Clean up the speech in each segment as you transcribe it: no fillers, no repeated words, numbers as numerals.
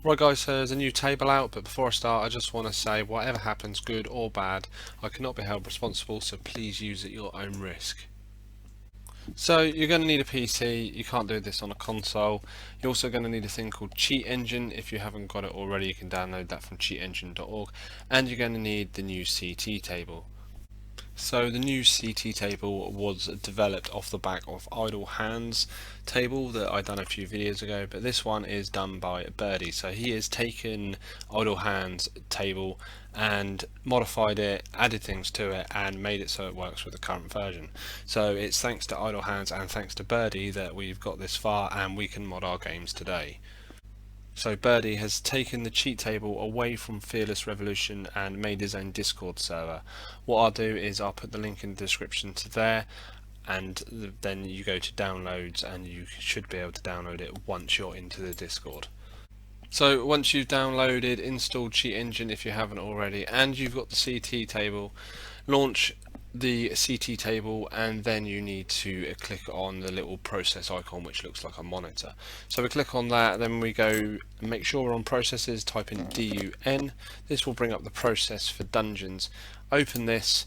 Right guys, so there's a new table out, but before I start I just want to say whatever happens, good or bad, I cannot be held responsible, so please use at your own risk. So you're going to need a PC, you can't do this on a console. You're also going to need a thing called Cheat Engine. If you haven't got it already, you can download that from cheatengine.org, and you're going to need the new CT table. So the new CT table was developed off the back of Idle Hands table that I done a few videos ago, but this one is done by Birdi. So he has taken Idle Hands table and modified it, added things to it, and made it so it works with the current version. So it's thanks to Idle Hands and thanks to Birdi that we've got this far and we can mod our games today. So Birdi has taken the cheat table away from Fearless Revolution and made his own Discord server. What I'll do is I'll put the link in the description to there, and then you go to downloads and you should be able to download it once you're into the Discord. So once you've downloaded, installed Cheat Engine if you haven't already, and you've got the CT table, launch the CT table, and then you need to click on the little process icon which looks like a monitor. So we click on that, then we go make sure we're on processes, type in DUN. This will bring up the process for dungeons. Open this,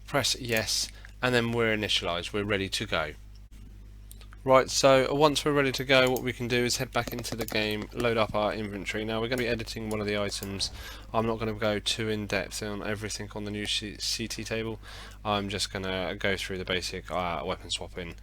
press yes, and then we're initialized, we're ready to go. Right, so once we're ready to go, what we can do is head back into the game, load up our inventory. Now we're going to be editing one of the items. I'm not going to go too in depth on everything on the new CT table. I'm just going to go through the basic weapon swapping,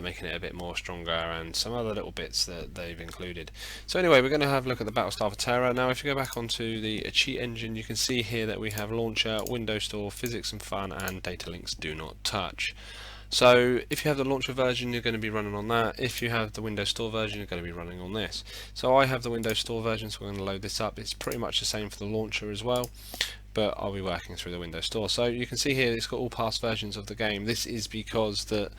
making it a bit more stronger, and some other little bits that they've included. So anyway, we're going to have a look at the Battlestar of Terror. Now if you go back onto the cheat engine, you can see here that we have launcher, Windows Store, physics and fun, and data links do not touch. So if you have the launcher version, you're going to be running on that. If you have the Windows Store version, you're going to be running on this. So I have the Windows Store version, so we're going to load this up. It's pretty much the same for the launcher as well, but I'll be working through the Windows Store. So you can see here it's got all past versions of the game. This is because that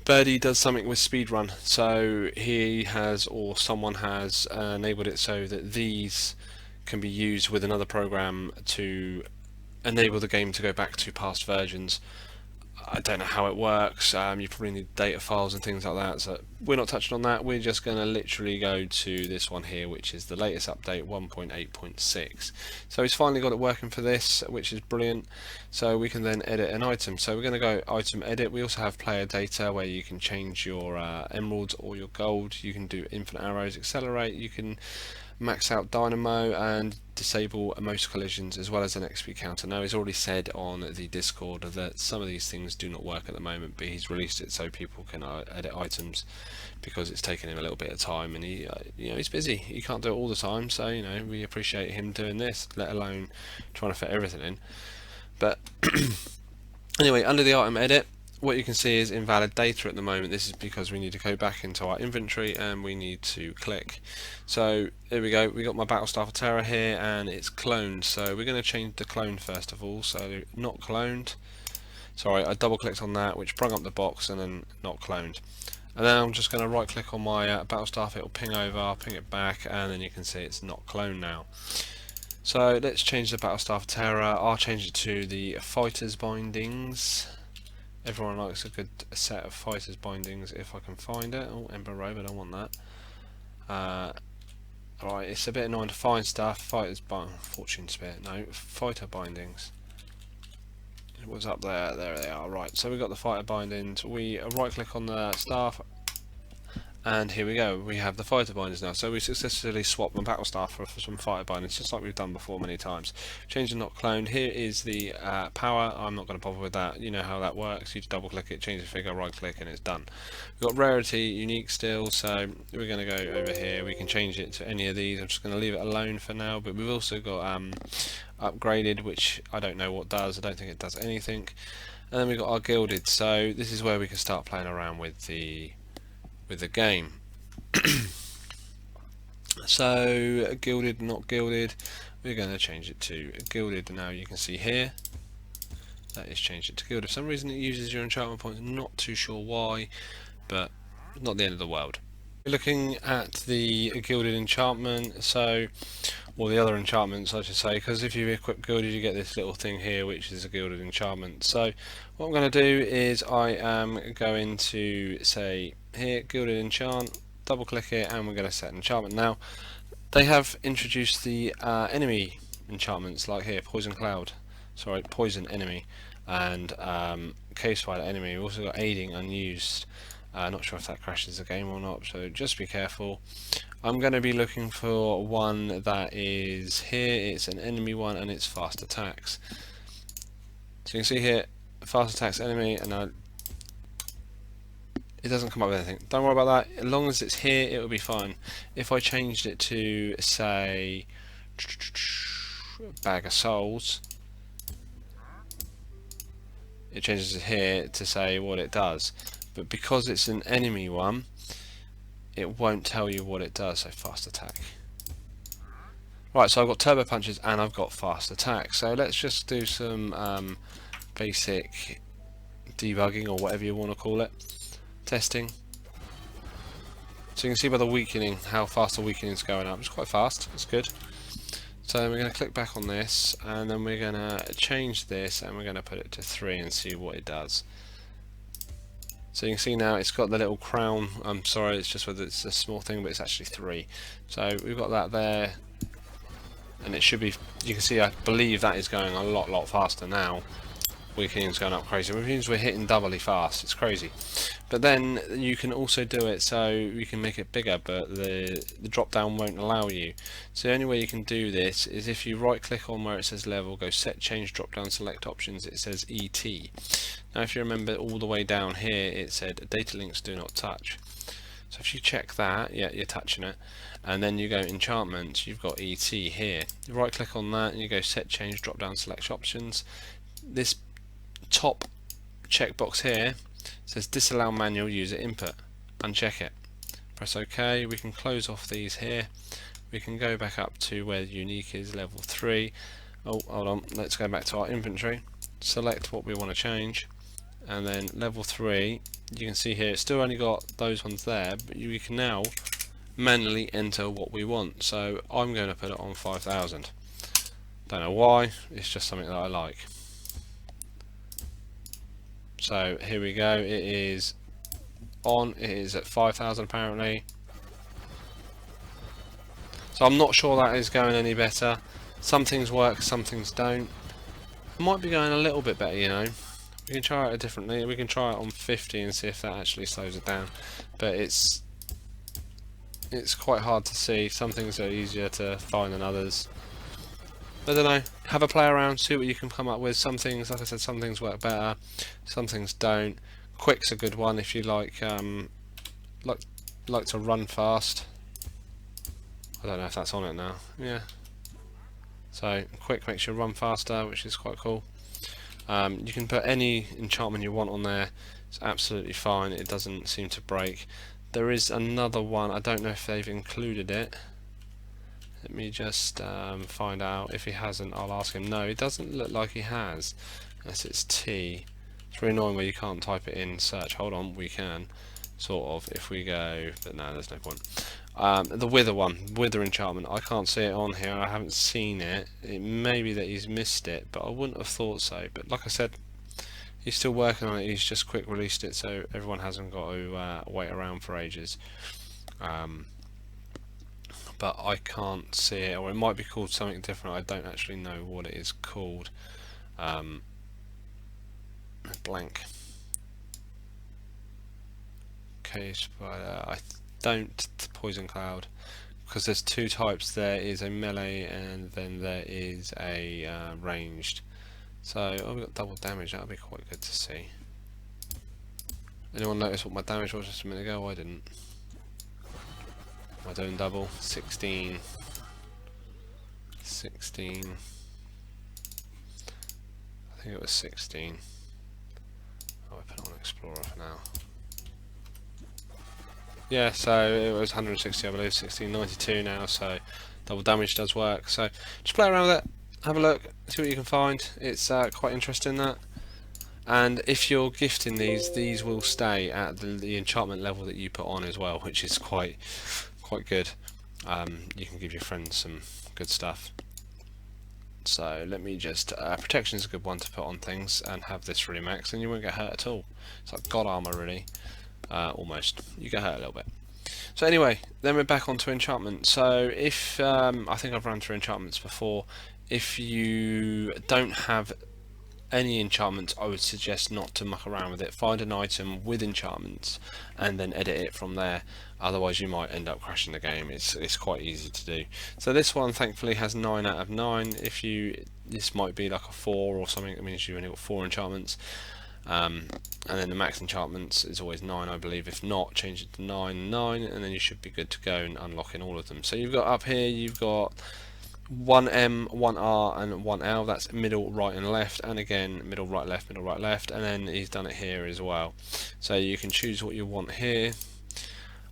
Birdi does something with speedrun, so he has, or someone has enabled it so that these can be used with another program to enable the game to go back to past versions. I don't know how it works. You probably need data files and things like that, so we're not touching on that. We're just going to literally go to this one here, which is the latest update 1.8.6. So he's finally got it working for this, which is brilliant. So we can then edit an item. So we're going to go item edit. We also have player data where you can change your emeralds or your gold. You can do infinite arrows, accelerate. You can max out dynamo and disable most collisions, as well as an XP counter. Now he's already said on the Discord that some of these things do not work at the moment, but he's released it so people can edit items, because it's taken him a little bit of time, and he's busy. He can't do it all the time, so we appreciate him doing this, let alone trying to fit everything in. But anyway, under the item edit, what you can see is invalid data at the moment. This is because we need to go back into our inventory and we need to click. So here we go, we got my Battlestar of Terror here and it's cloned, so we're going to change the clone first of all. So not cloned, sorry, I double clicked on that, which brought up the box, and then not cloned. And then I'm just going to right click on my Battlestar, it'll ping over, I'll ping it back, and then you can see it's not cloned now. So let's change the Battlestar of Terror. I'll change it to the Fighters Bindings. Everyone likes a good set of Fighters Bindings if I can find it. Oh, Ember Robe, I don't want that. Right, it's a bit annoying to find stuff. Fortune Spirit, no, Fighter Bindings. It was up there, there they are. Right, so we've got the Fighter Bindings. We right click on the staff, and here we go, we have the Fighter Bindings now. So we successfully swapped my Battlestar for some Fighter Bindings, just like we've done before many times. Change and not cloned. Here is the power. I'm not going to bother with that. You know how that works. You just double click it, change the figure, right click, and it's done. We've got rarity, unique still, so we're going to go over here. We can change it to any of these. I'm just going to leave it alone for now, but we've also got upgraded, which I don't know what does. I don't think it does anything. And then we've got our gilded, so this is where we can start playing around with the game. So gilded, not gilded, we're going to change it to gilded. Now you can see here that is changed it to gilded. For some reason it uses your enchantment points, not too sure why, but not the end of the world. We're looking at the gilded enchantment, so, or the other enchantments I should say, because if you equip gilded you get this little thing here which is a gilded enchantment. So what I'm going to do is I am going to say here gilded enchant, double click it, and we're going to set an enchantment. Now They have introduced the enemy enchantments, like here, poison cloud, sorry, poison enemy, and cave spider enemy. We've also got aiding unused. Not sure if that crashes the game or not, so just be careful. I'm going to be looking for one that is here. It's an enemy one and it's fast attacks. So you can see here, fast attacks enemy, and now it doesn't come up with anything. Don't worry about that. As long as it's here, it will be fine. If I changed it to, say, bag of souls, it changes it here to say what it does. But because it's an enemy one, it won't tell you what it does. So fast attack. Right, so I've got turbo punches and I've got fast attack. So let's just do some basic debugging, or whatever you want to call it. Testing. So you can see by the weakening how fast the weakening is going up. It's quite fast. It's good. So we're going to click back on this, and then we're going to change this, and we're going to put it to 3 and see what it does. So you can see now it's got the little crown. I'm sorry, it's just whether it's a small thing, but it's actually 3. So we've got that there, and it should be. You can see, I believe that is going a lot faster now. Weakening's going up crazy, which means we're hitting doubly fast. It's crazy. But then you can also do it so you can make it bigger, but the drop down won't allow you. So the only way you can do this is if you right click on where it says level, go set change drop down select options, it says ET. Now if you remember all the way down here it said data links do not touch. So if you check that, yeah, you're touching it, and then you go enchantments, you've got ET here. You right click on that and you go set change drop down select options. This top checkbox here says disallow manual user input. Uncheck it. Press OK. We can close off these here. We can go back up to where the unique is level 3. Oh, hold on. Let's go back to our inventory. Select what we want to change, and then level 3. You can see here it's still only got those ones there, but we can now manually enter what we want. So I'm going to put it on 5,000. Don't know why. It's just something that I like. So here we go, it is on, it is at 5,000 apparently. So I'm not sure that is going any better. Some things work, some things don't. It might be going a little bit better, you know. We can try it differently. We can try it on 50 and see if that actually slows it down. But it's quite hard to see. Some things are easier to find than others. I don't know, have a play around, see what you can come up with. Some things, like I said, some things work better, some things don't. Quick's a good one if you like to run fast. I don't know if that's on it now. Yeah. So quick makes you run faster, which is quite cool. You can put any enchantment you want on there. It's absolutely fine. It doesn't seem to break. There is another one. I don't know if they've included it. Let me just find out. If he hasn't, I'll ask him. No, it doesn't look like he has, unless it's T. It's really annoying where you can't type it in search. Hold on, we can, sort of, if we go, but no, there's no point. The wither one, wither enchantment, I can't see it on here. I haven't seen it. It may be that he's missed it, but I wouldn't have thought so. But like I said, he's still working on it. He's just quick released it, so everyone hasn't got to wait around for ages. But I can't see it, or it might be called something different. I don't actually know what it is called. Blank. Okay, spider. I don't poison cloud, because there's 2 types. There is a melee and then there is a ranged. So I've got double damage. That'll be quite good to see. Anyone notice what my damage was just a minute ago? I didn't. Am I doing double? 16. 16. I think it was 16. Oh, I put it on Explorer for now. Yeah, so it was 160, I believe, 1692 now, so double damage does work. So just play around with it, have a look, see what you can find. It's quite interesting, that. And if you're gifting these will stay at the enchantment level that you put on as well, which is quite good. You can give your friends some good stuff. So let me just, protection is a good one to put on things and have this really max, and you won't get hurt at all. It's like God armor really, almost. You get hurt a little bit. So anyway, then we're back onto enchantment. So if I think I've run through enchantments before. If you don't have any enchantments, I would suggest not to muck around with it. Find an item with enchantments and then edit it from there. Otherwise you might end up crashing the game. It's quite easy to do. So this one thankfully has 9 out of 9. This might be like a 4 or something, that means you've only got 4 enchantments. And then the max enchantments is always 9, I believe. If not, change it to 9, 9, and then you should be good to go and unlocking all of them. So you've got up here, you've got 1M, 1R and 1L, that's middle, right and left, and again middle, right, left, and then he's done it here as well. So you can choose what you want here.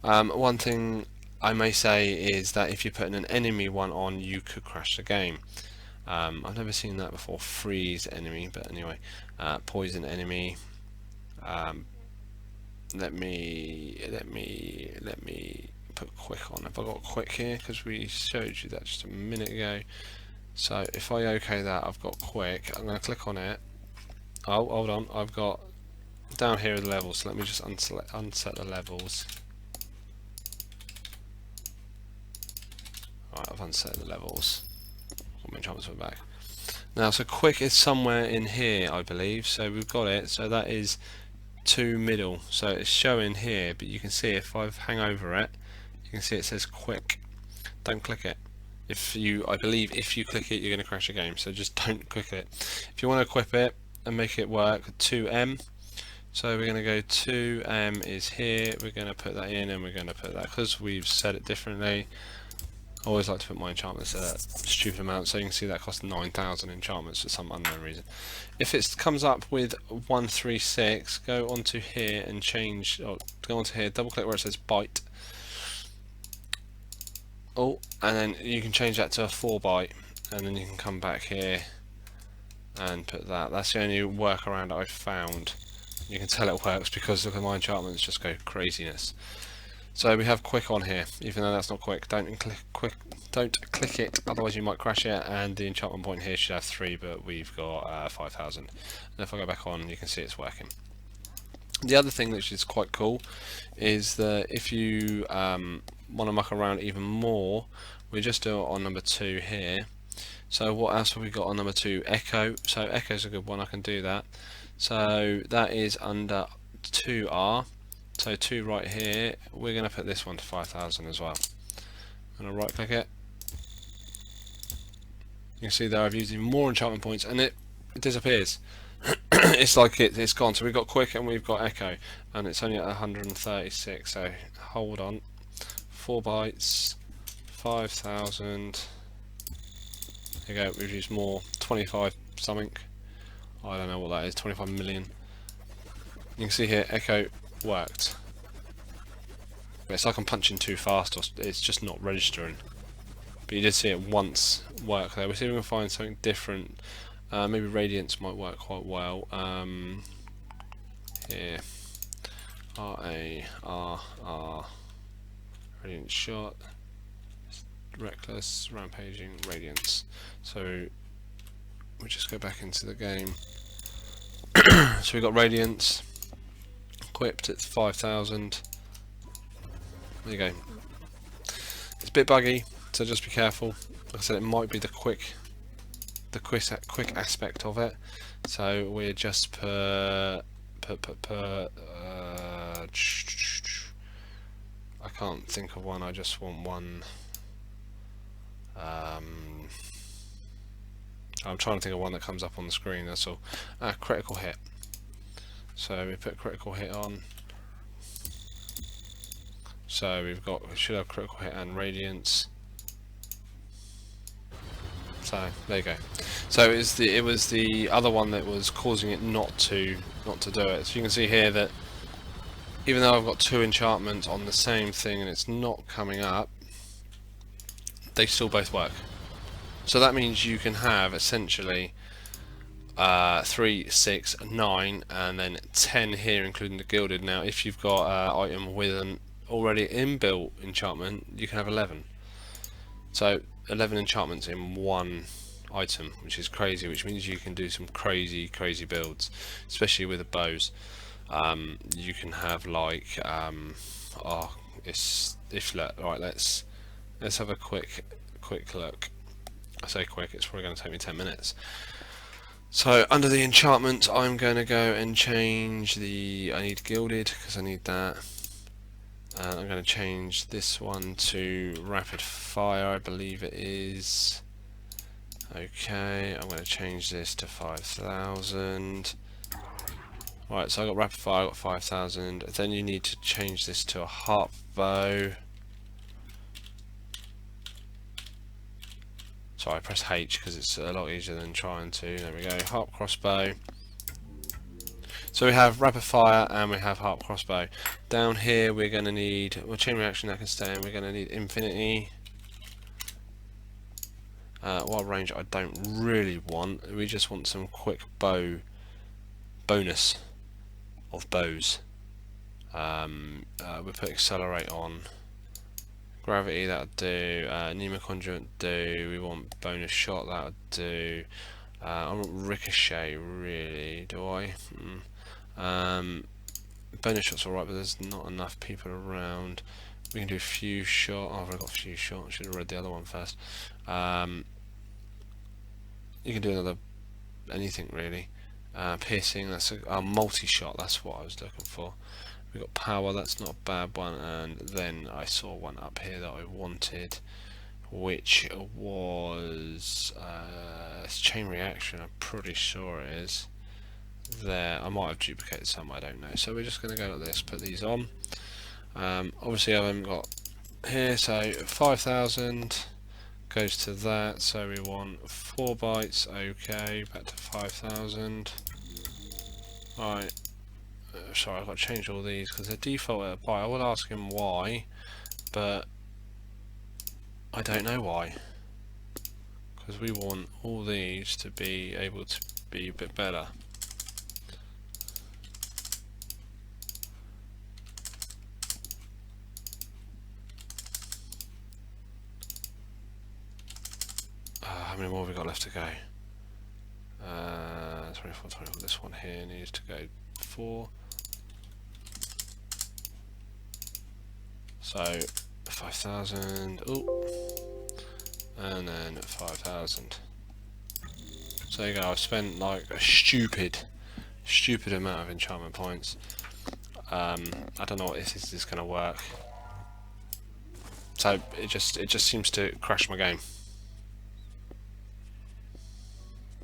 One thing I may say is that if you're putting an enemy one on, you could crash the game. I've never seen that before, freeze enemy, but anyway, poison enemy. Let me put quick on. Have I got quick here? Because we showed you that just a minute ago. So if I OK that, I've got quick. I'm going to click on it. Oh, hold on. I've got down here are the levels. So let me just unset the levels. Alright, I've unset the levels. Got my enchantments back. Now, so quick is somewhere in here, I believe. So we've got it. So that is 2 middle. So it's showing here, but you can see if I hang over it, you can see it says quick. Don't click it. I believe if you click it, you're going to crash the game. So just don't click it. If you want to equip it and make it work, 2M. So we're going to go 2M is here. We're going to put that in, and we're going to put that because we've set it differently. I always like to put my enchantments at a stupid amount, so you can see that costs 9,000 enchantments for some unknown reason. If it comes up with 136, go onto here and change. Go onto here, double click where it says bite. Oh, and then you can change that to a 4 byte, and then you can come back here and put that. That's the only workaround I've found. You can tell it works because look at my enchantments just go craziness. So we have quick on here, even though that's not quick. Don't click it, otherwise you might crash it. And the enchantment point here should have 3, but we've got 5,000. And if I go back on, you can see it's working. The other thing which is quite cool is that if you want to muck around even more, we just do it on number 2 here. So what else have we got on number 2? Echo. So Echo's a good one. I can do that. So that is under 2R. So 2 right here, we're going to put this one to 5,000 as well. I'm going to right click it. You can see there I've used even more enchantment points and it disappears. It's like it's gone. So we've got quick and we've got echo, and it's only at 136. So hold on, 4 bytes, 5,000. There you go, we've used more, 25 something. I don't know what that is, 25 million. You can see here echo worked. But it's like I'm punching too fast, or it's just not registering. But you did see it once work there. We'll see if we can find something different. Maybe radiance might work quite well. Here, R radiant shot, reckless, rampaging, radiance. So we just go back into the game. So we got radiance equipped at 5,000. There you go. It's a bit buggy, so just be careful. Like I said, it might be the quick aspect of it. So we're just I can't think of one. I just want one. I'm trying to think of one that comes up on the screen. That's all. Critical hit. So we put critical hit on. So we should have critical hit and radiance. So there you go. So it was the other one that was causing it not to do it. So you can see here that even though I've got 2 enchantments on the same thing and it's not coming up, they still both work. So that means you can have essentially 3, 6, 9, and then 10 here, including the gilded. Now, if you've got an item with an already inbuilt enchantment, you can have 11. So 11 enchantments in one item, which is crazy, which means you can do some crazy builds, especially with the bows. You can have like if look, right, let's have a quick look. I say quick, it's probably going to take me 10 minutes. So under the enchantment, I'm going to go and change the, I need gilded because I need that. And I'm going to change this one to rapid fire, I believe it is. Okay, I'm going to change this to 5,000. Right, so I got rapid fire, I got 5,000. Then you need to change this to a harp bow. Sorry, I press H because it's a lot easier than trying to. There we go, harp crossbow. So we have rapid fire and we have harp crossbow. Down here we're going to need, well, chain reaction that can stay in. We're going to need infinity. What range I don't really want. We just want some quick bow bonus of bows. We put accelerate on. Gravity, that'll do. Pneuma conjurant, do. We want bonus shot, that'll do. I want ricochet, really, do I? Bonus shot's alright, but there's not enough people around. We can do fuse shot. Oh, I've already got fuse shot. I should have read the other one first. You can do another anything really. Piercing, that's a multi-shot, that's what I was looking for. We've got power, that's not a bad one, and then I saw one up here that I wanted, which was it's chain reaction, I'm pretty sure it is. There, I might have duplicated some, I don't know. So we're just going to go like this, put these on. Obviously I haven't got here, so 5,000 goes to that, so we want 4 bytes, okay, back to 5,000. Right, sorry, I've got to change all these because they're default at a byte. I will ask him why, but I don't know why. Because we want all these to be able to be a bit better. How many more have we got left to go? 24, 24. This one here needs to go 4. So 5,000. Oh, and then 5,000. So there you go. I've spent like a stupid amount of enchantment points. I don't know if this is going to work. So it just seems to crash my game.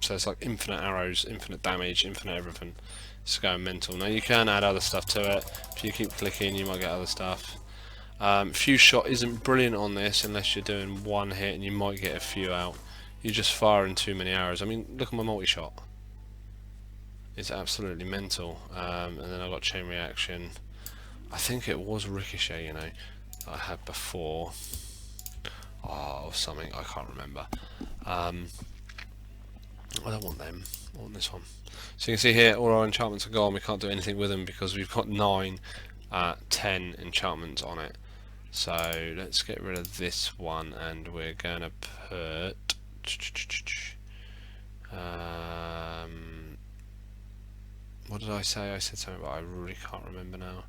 So it's like infinite arrows, infinite damage, infinite everything. It's going mental. Now you can add other stuff to it. If you keep clicking, you might get other stuff. Fuse shot isn't brilliant on this unless you're doing one hit, and you might get a few out. You're just firing too many arrows. I mean, look at my multi-shot. It's absolutely mental. And then I got chain reaction. I think it was ricochet, you know, I had before. Oh, something I can't remember. I don't want them. I want this one. So you can see here all our enchantments are gone. We can't do anything with them because we've got 9, 10 enchantments on it. So let's get rid of this one, and we're gonna put what did I say? I said something, but I really can't remember now.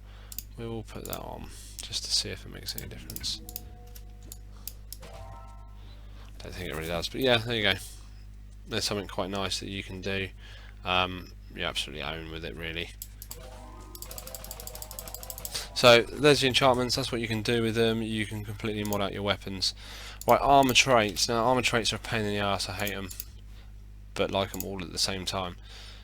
We will put that on just to see if it makes any difference. I don't think it really does, but yeah, there you go. There's something quite nice that you can do. You absolutely own with it, really. So there's the enchantments. That's what you can do with them. You can completely mod out your weapons. Right, armor traits. Now armor traits are a pain in the ass. I hate them, but like them all at the same time.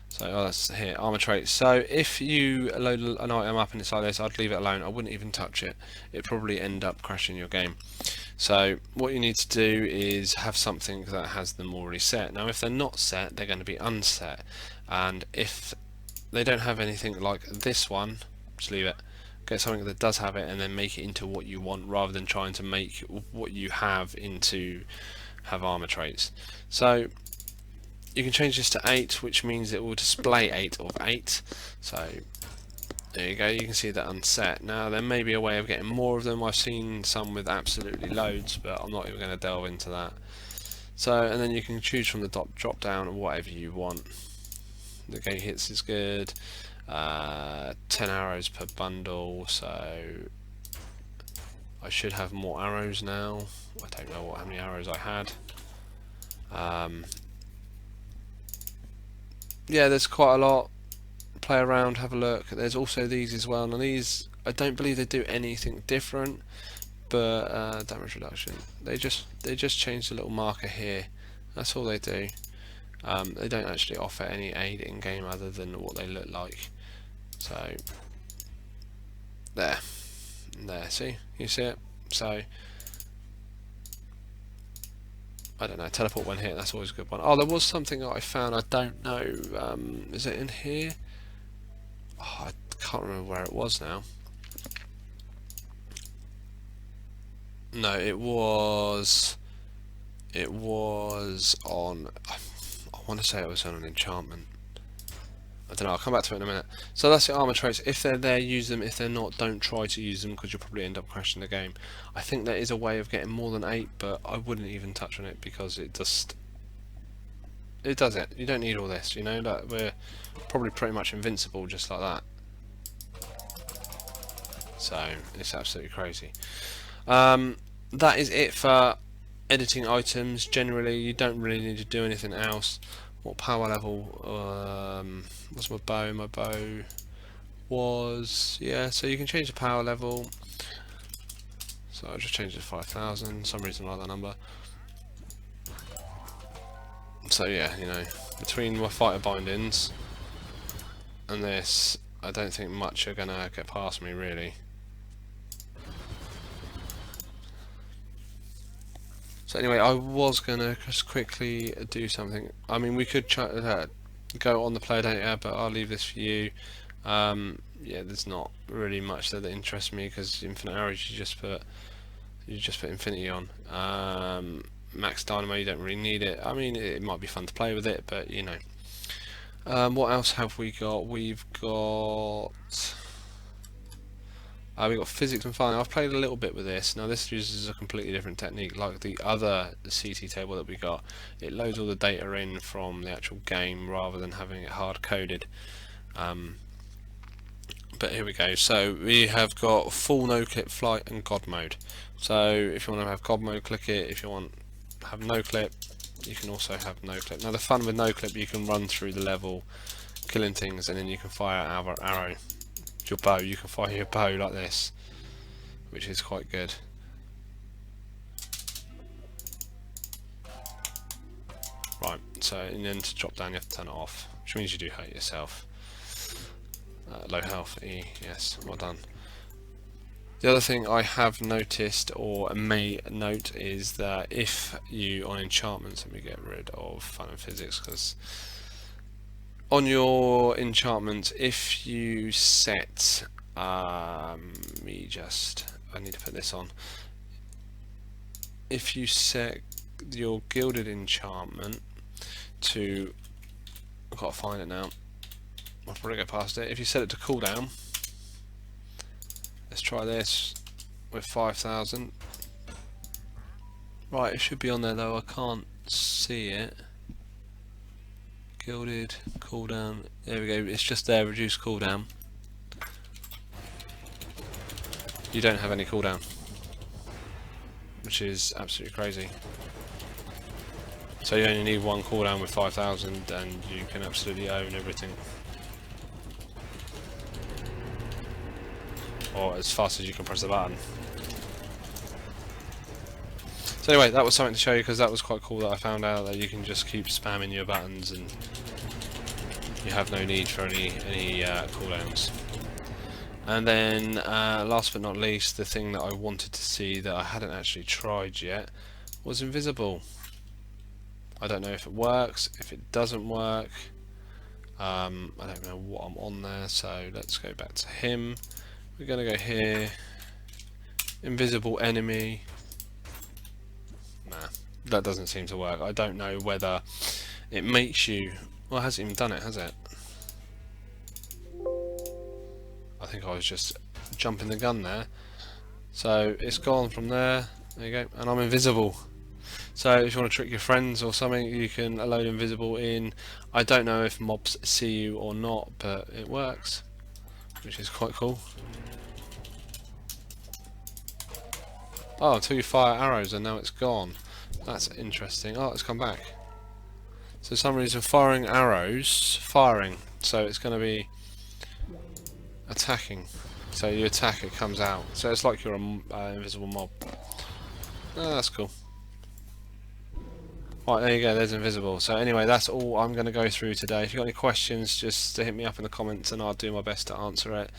So that's here, armor traits. So if you load an item up and it's like this, I'd leave it alone. I wouldn't even touch it. It'd probably end up crashing your game. So what you need to do is have something that has them already set. Now if they're not set, they're going to be unset, and if they don't have anything like this one, just leave it. Get something that does have it and then make it into what you want, rather than trying to make what you have into have armor traits. So you can change this to 8, which means it will display 8 of 8. So there you go, you can see that unset. Now there may be a way of getting more of them. I've seen some with absolutely loads, but I'm not even going to delve into that. So, and then you can choose from the drop down whatever you want. The gate hits is good. 10 arrows per bundle, so I should have more arrows now. I don't know how many arrows I had. Yeah, there's quite a lot. Play around, have a look. There's also these as well. Now these, I don't believe they do anything different, but damage reduction. They just change the little marker here. That's all they do. They don't actually offer any aid in game other than what they look like. So there, see, you see it. So I don't know, teleport when hit, that's always a good one. Oh, there was something that I found, I don't know, is it in here? Oh, I can't remember where it was now. No, it was on, I want to say it was on an enchantment. I don't know, I'll come back to it in a minute. So that's the armor traits. If they're there, use them. If they're not, don't try to use them because you'll probably end up crashing the game. I think there is a way of getting more than 8, but I wouldn't even touch on it because it does it. You don't need all this, you know, like we're probably pretty much invincible just like that. So it's absolutely crazy. That is it for editing items. Generally, you don't really need to do anything else. What power level was my bow? My bow was, yeah, so you can change the power level. So I'll just change it to 5,000. Some reason I like that number. So yeah, you know, between my fighter bindings and this, I don't think much are gonna get past me really. So anyway, I was gonna just quickly do something. I mean, we could try go on the player data, but I'll leave this for you. Yeah, there's not really much there that interests me because infinite arrows you just put infinity on. Max dynamo, you don't really need it. I mean, it might be fun to play with it, but you know. What else have we got? We've got physics and fun. I've played a little bit with this. Now this uses a completely different technique, like the other CT table that we got. It loads all the data in from the actual game rather than having it hard coded. But here we go. So we have got full no clip flight and God mode. So if you want to have God mode, click it. If you want to have no clip, you can also have no clip. Now the fun with no clip, you can run through the level killing things and then you can fire an arrow. Your bow, you can fire your bow like this, which is quite good. Right, so and then to drop down you have to turn it off, which means you do hurt yourself. Low health, E, yes, well done. The other thing I have noticed, or may note, is that if you, on enchantments, let me get rid of fun and physics, because on your enchantments, if you set, I need to put this on. If you set your gilded enchantment to, I've got to find it now. I'll probably go past it. If you set it to cooldown, let's try this with 5,000. Right, it should be on there though. I can't see it. Gilded cooldown. There we go. It's just there. Reduce cooldown. You don't have any cooldown, which is absolutely crazy. So you only need one cooldown with 5,000, and you can absolutely own everything. Or as fast as you can press the button. So anyway, that was something to show you because that was quite cool that I found out that you can just keep spamming your buttons and you have no need for any cooldowns. And then last but not least, the thing that I wanted to see that I hadn't actually tried yet was invisible. I don't know if it works, if it doesn't work. I don't know what I'm on there, so let's go back to him. We're going to go here, invisible enemy. Nah, that doesn't seem to work. I don't know whether it makes you, well, it hasn't even done it, has it? I think I was just jumping the gun there. So it's gone from there, there you go, and I'm invisible. So if you want to trick your friends or something, you can load invisible in. I don't know if mobs see you or not, but it works, which is quite cool. Oh, until you fire arrows and now it's gone. That's interesting. Oh, it's come back. So for some reason firing arrows, so it's going to be attacking. So you attack, it comes out. So it's like you're an invisible mob. Oh, that's cool. Right, there you go, there's invisible. So anyway, that's all I'm going to go through today. If you've got any questions, just hit me up in the comments and I'll do my best to answer it.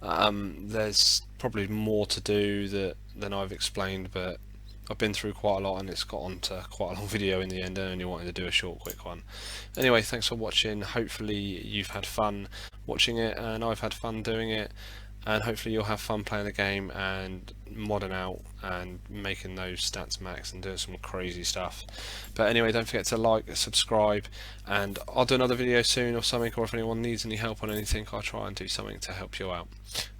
There's probably more to do than I've explained, but I've been through quite a lot and it's got on to quite a long video in the end. I only wanted to do a short, quick one. Anyway, thanks for watching. Hopefully you've had fun watching it and I've had fun doing it. And hopefully you'll have fun playing the game and modding out and making those stats max and doing some crazy stuff. But anyway, don't forget to like, subscribe, and I'll do another video soon or something, or if anyone needs any help on anything, I'll try and do something to help you out.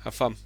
Have fun.